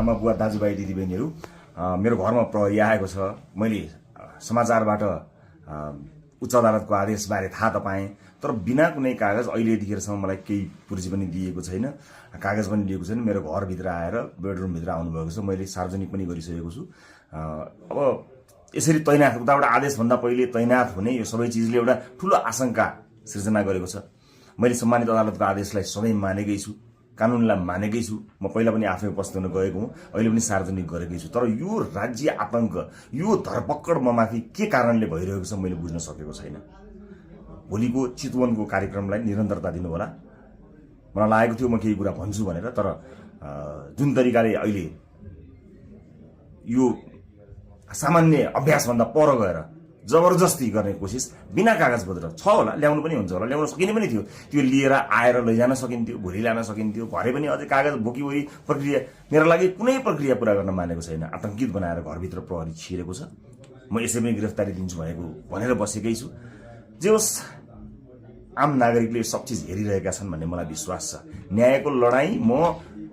आमा बुवा दाजुभाइ दिदीबहिनीहरू मेरो घरमा प्रहरी आएको छ। मैले समाचारबाट उच्च अदालतको आदेशबारे थाहा त पाएँ, तर बिना कुनै कागज अहिले यतिखेरसम्म मलाई केही पुर्जी पनि दिएको छैन, कागज पनि दिएको छैन। मेरो घरभित्र आएर बेडरुमभित्र आउनुभएको छ, मैले सार्वजनिक पनि गरिसकेको छु। अब यसरी तैनाथ उताबाट आदेशभन्दा पहिले तैनाथ हुने यो सबै चिजले एउटा ठुलो आशंका सृजना गरेको छ। मैले सम्मानित अदालतको आदेशलाई सधैँ मानेकै छु, कानुनलाई मानेकै छु। म पहिला पनि आफै उपस्थित हुन गएको हुँ, अहिले पनि सार्वजनिक गरेकै छु। तर यो राज्य आतंक, यो धरपकड ममाथि के कारणले भइरहेको छ मैले बुझ्न सकेको छैन। भोलिको चितवनको कार्यक्रमलाई निरन्तरता दिनु होला। मलाई लागेको थियो म केही कुरा भन्छु भनेर, तर जुन तरिकाले अहिले यो सामान्य अभ्यासभन्दा पर गएर जबरजस्ती गर्ने कोसिस बिना कागजपत्र छ होला, ल्याउनु पनि हुन्छ होला, ल्याउन सकिने पनि थियो। त्यो लिएर आएर लैजान सकिन्थ्यो, भोलि ल्याउन सकिन्थ्यो। भरे पनि अझै कागज बोकीवरी प्रक्रिया मेरो लागि कुनै प्रक्रिया पूरा गर्न मानेको छैन। आतंकित बनाएर घरभित्र प्रहरी छिरेको छ। म यसै पनि गिरफ्तारी दिन्छु भनेर बसेकै छु। जे होस्, आम नागरिकले सब चिज हेरिरहेका छन् भन्ने मलाई विश्वास छ। न्यायको लडाईँ म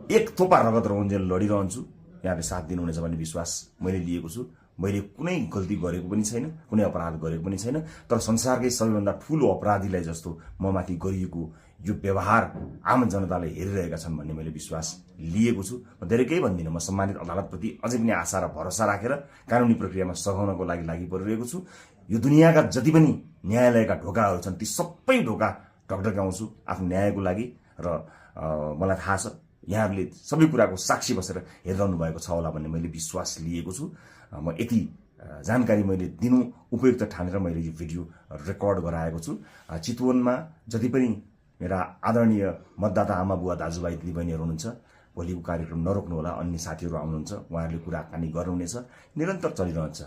एक थोपा रगत रहुन्जेल लडिरहन्छु। यहाँले साथ दिनुहुनेछ भन्ने विश्वास मैले लिएको छु। मैले कुनै गल्ती गरेको पनि छैन, कुनै अपराध गरेको पनि छैन, तर संसारकै सबैभन्दा ठुलो अपराधीलाई जस्तो ममाथि गरिएको यो व्यवहार आम जनताले हेरिरहेका छन् भन्ने मैले विश्वास लिएको छु। म धेरै केही भन्दिनँ। म सम्मानित अदालतप्रति अझै पनि आशा र भरोसा राखेर कानुनी प्रक्रियामा सघाउनको लागि परिरहेको छु। यो दुनियाँका जति पनि न्यायालयका ढोकाहरू छन् ती सबै ढोका ढकढक्याउँछु आफ्नो न्यायको लागि। र मलाई थाहा छ यहाँहरूले सबै कुराको साक्षी बसेर हेरिरहनु भएको छ होला भन्ने मैले विश्वास लिएको छु। म यति जानकारी मैले दिनु उपयुक्त ठानेर मैले यो भिडियो रेकर्ड गराएको छु। चितवनमा जति पनि मेरा आदरणीय मतदाता आमा बुवा दाजुभाइ दिदीबहिनीहरू हुनुहुन्छ, भोलिको कार्यक्रम नरोक्नु होला। अन्य साथीहरू आउनुहुन्छ, उहाँहरूले कुराकानी गर्नुहुनेछ, निरन्तर चलिरहन्छ।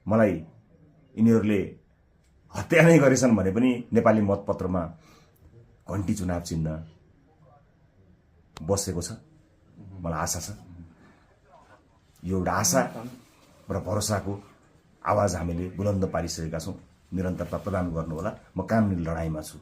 मलाई यिनीहरूले हत्या नै गरेछन् भने पनि नेपाली मतपत्रमा घन्टी चुनाव चिन्ह बसेको छ। मलाई आशा छ, यो एउटा आशा र भरोसाको आवाज हामीले बुलन्द पारिसकेका छौँ। निरन्तरता प्रदान गर्नुहोला। म कानुनी लडाईँमा छु।